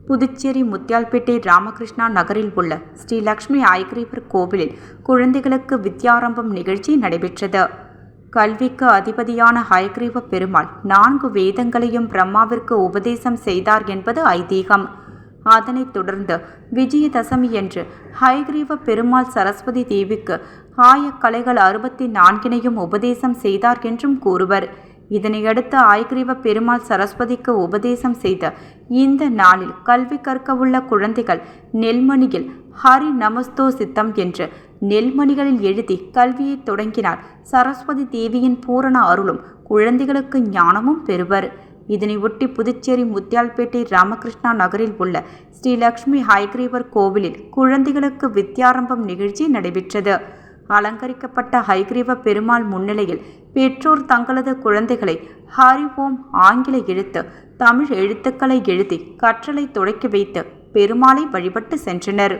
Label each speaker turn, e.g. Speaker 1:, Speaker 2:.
Speaker 1: புதுச்சேரி முத்தியால்பேட்டை ராமகிருஷ்ணா நகரில் உள்ள ஸ்ரீ லக்ஷ்மி ஹயக்ரீவர் கோவிலில் குழந்தைகளுக்கு வித்யாரம்பம் நிகழ்ச்சி நடைபெற்றது. கல்விக்கு அதிபதியான ஹயக்ரீவ பெருமாள் 4 வேதங்களையும் பிரம்மாவிற்கு உபதேசம் செய்தார் என்பது ஐதீகம். அதனைத் தொடர்ந்து விஜயதசமியன்று ஹயக்ரீவ பெருமாள் சரஸ்வதி தேவிக்கு ஆயக்கலைகள் 64னையும் உபதேசம் செய்தார் என்றும் கூறுவர். இதனையடுத்து ஹயக்ரீவ பெருமாள் சரஸ்வதிக்கு உபதேசம் செய்த இந்த நாளில் கல்வி கற்க உள்ள குழந்தைகள் நெல்மணியில் ஹரி நமஸ்தோ சித்தம் என்று நெல்மணிகளில் எழுதி கல்வியை தொடங்கினார். சரஸ்வதி தேவியின் பூரண அருளும் குழந்தைகளுக்கு ஞானமும் பெறுவர். இதனை ஒட்டி புதுச்சேரி முத்தியால்பேட்டை ராமகிருஷ்ணா நகரில் உள்ள ஸ்ரீ லக்ஷ்மி ஹயக்ரீவர் கோவிலில் குழந்தைகளுக்கு வித்யாரம்பம் நிகழ்ச்சி நடைபெற்றது. அலங்கரிக்கப்பட்ட ஹயக்ரீவ பெருமாள் முன்னிலையில் பெற்றோர் தங்களது குழந்தைகளை ஹரி ஓம் ஆங்கில எழுத்து, தமிழ் எழுத்துக்களை எழுதி கற்றலை தொடக்கி வைத்து பெருமாளை வழிபட்டு சென்றனர்.